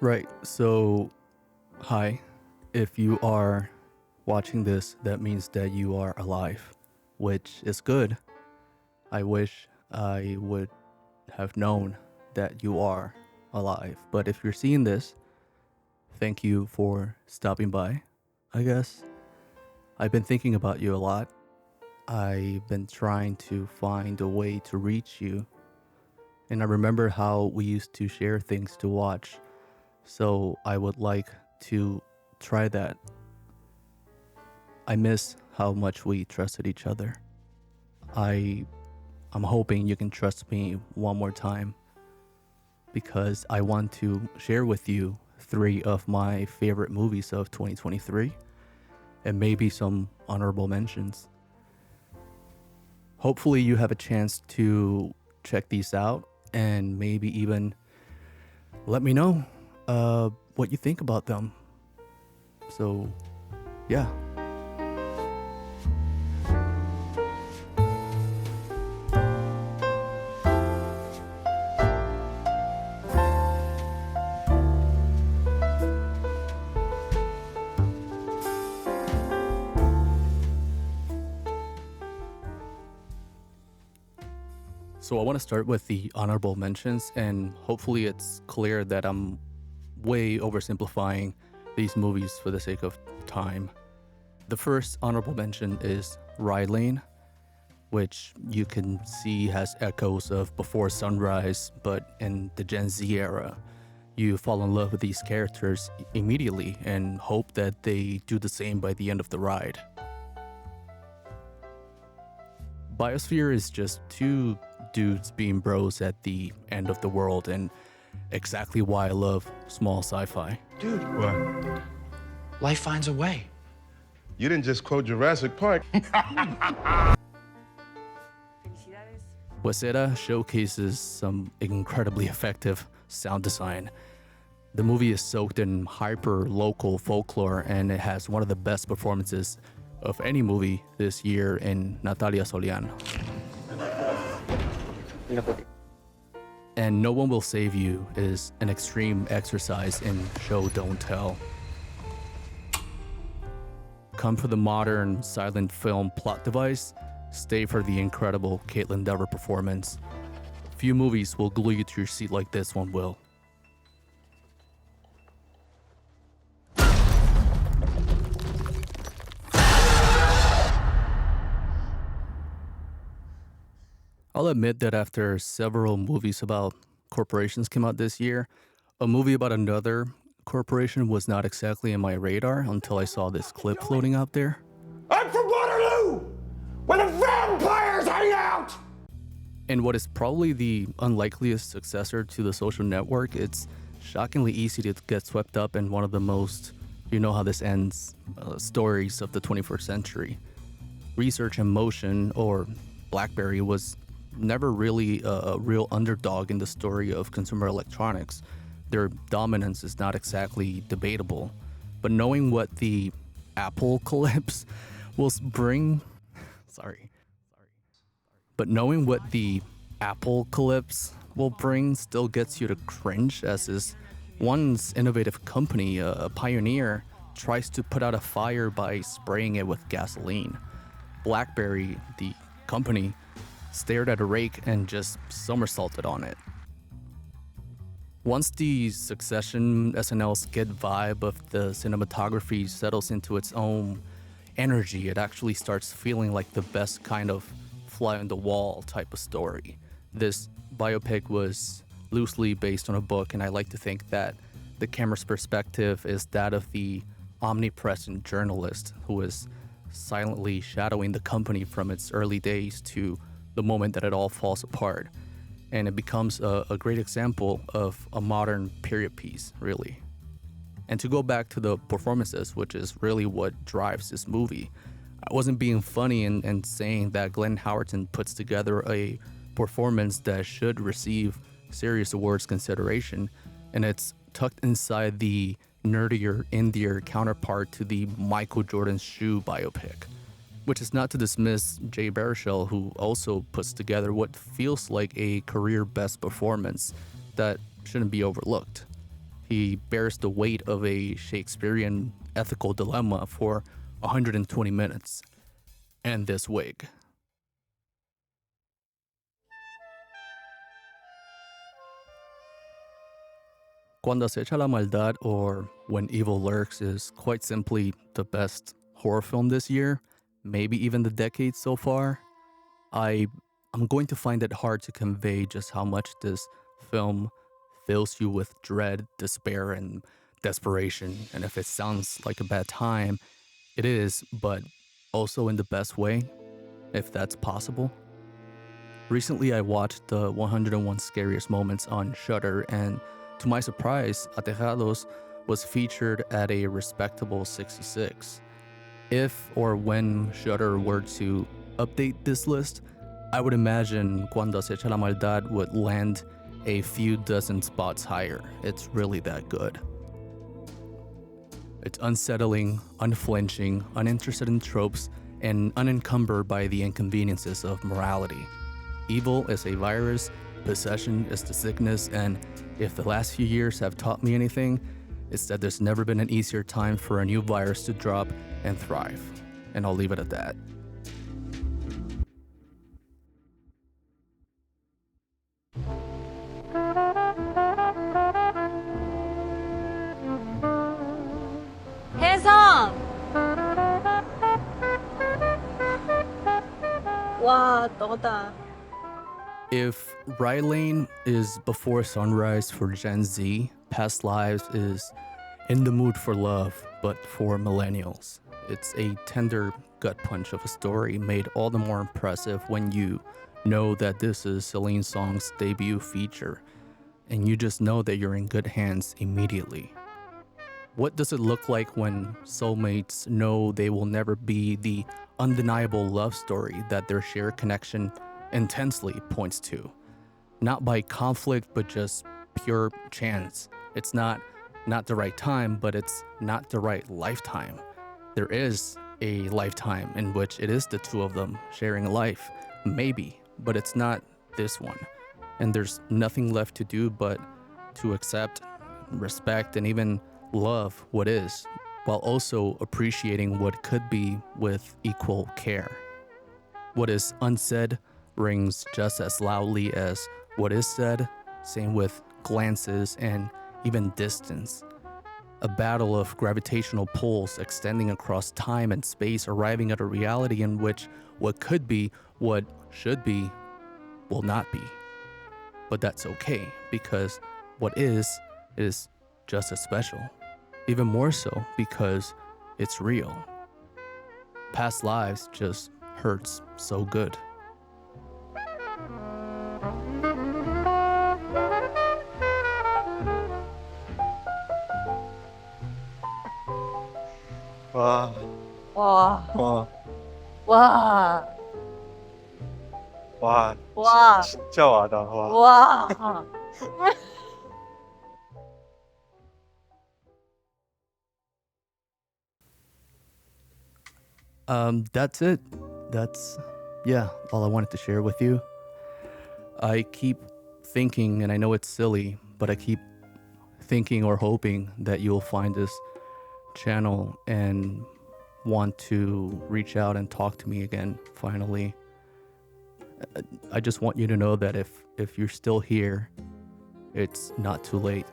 Right, so hi. If you are watching this, that means that you are alive, which is good. I wish I would have known that you are alive. But if you're seeing this, thank you for stopping by, I guess. I've been thinking about you a lot. I've been trying to find a way to reach you. And I remember how we used to share things to watch. So I would like to try that. I miss how much we trusted each other. I'm hoping you can trust me one more time because I want to share with you 3 of my favorite movies of 2023 and maybe some honorable mentions. Hopefully you have a chance to check these out and maybe even let me know what you think about them. So, yeah. So I want to start with the honorable mentions, and hopefully it's clear that I'm way oversimplifying these movies for the sake of time. The first honorable mention is Rye Lane, which you can see has echoes of Before Sunrise, but in the Gen Z era. You fall in love with these characters immediately and hope that they do the same by the end of the ride. Biosphere is just 2 dudes being bros at the end of the world, and exactly why I love small sci-fi. Dude, What? life finds a way. You didn't just quote Jurassic Park. Huesera showcases some incredibly effective sound design. The movie is soaked in hyper-local folklore, and it has one of the best performances of any movie this year in Natalia Solian. And No One Will Save You is an extreme exercise in show don't tell. Come for the modern silent film plot device, stay for the incredible Caitlin Dever performance. Few movies will glue you to your seat like this one will. I'll admit that after several movies about corporations came out this year, a movie about another corporation was not exactly in my radar until I saw this clip floating out there. I'm from Waterloo, where the vampires hang out! And what is probably the unlikeliest successor to The Social Network, it's shockingly easy to get swept up in one of the most, you know how this ends, stories of the 21st century. Research in Motion, or Blackberry, was never really a real underdog in the story of consumer electronics. Their dominance is not exactly debatable, but knowing what the Apple collapse will bring, but knowing what the Apple collapse will bring still gets you to cringe, as is one's innovative company, a pioneer, tries to put out a fire by spraying it with gasoline. Blackberry, the company, stared at a rake and just somersaulted on it. Once the Succession SNL skit vibe of the cinematography settles into its own energy, it actually starts feeling like the best kind of fly on the wall type of story. This biopic was loosely based on a book, and I like to think that the camera's perspective is that of the omnipresent journalist who is silently shadowing the company from its early days to the moment that it all falls apart. And it becomes a great example of a modern period piece, really. And to go back to the performances, which is really what drives this movie, I wasn't being funny and saying that Glenn Howerton puts together a performance that should receive serious awards consideration, and it's tucked inside the nerdier, indier counterpart to the Michael Jordan's Shoe biopic. Which is not to dismiss Jay Baruchel, who also puts together what feels like a career best performance that shouldn't be overlooked. He bears the weight of a Shakespearean ethical dilemma for 120 minutes. And this wig. Cuando Acecha la Maldad, or When Evil Lurks, is quite simply the best horror film this year, maybe even the decade so far. I'm going to find it hard to convey just how much this film fills you with dread, despair, and desperation. And if it sounds like a bad time, it is, but also in the best way, if that's possible. Recently, I watched the 101 Scariest Moments on Shudder, and to my surprise, Aterrados was featured at a respectable 66. If or when Shudder were to update this list, I would imagine Cuando Acecha la Maldad would land a few dozen spots higher. It's really that good. It's unsettling, unflinching, uninterested in tropes, and unencumbered by the inconveniences of morality. Evil is a virus, possession is the sickness, and if the last few years have taught me anything, it's that there's never been an easier time for a new virus to drop and thrive. And I'll leave it at that. 혜성! 와, 너다. If Rye Lane is Before Sunrise for Gen Z, Past Lives is In the Mood for Love, but for millennials. It's a tender gut punch of a story made all the more impressive when you know that this is Celine Song's debut feature, and you just know that you're in good hands immediately. What does it look like when soulmates know they will never be the undeniable love story that their shared connection intensely points to? Not by conflict, but just pure chance. It's not the right time, but it's not the right lifetime. There is a lifetime in which it is the two of them sharing life, maybe, but it's not this one. And there's nothing left to do but to accept, respect, and even love what is, while also appreciating what could be with equal care. What is unsaid rings just as loudly as what is said, same with glances and even distance. A battle of gravitational pulls extending across time and space, arriving at a reality in which what could be, what should be, will not be. But that's okay, because what is just as special. Even more so because it's real. Past lives just hurts so good. 와, 와, 와, 와, 와, 와, 진짜 와다. 와. 와. That's it. That's, all I wanted to share with you. I keep thinking, and I know it's silly, but I keep thinking or hoping that you'll find this channel and want to reach out and talk to me again, finally. I just want you to know that if you're still here, it's not too late.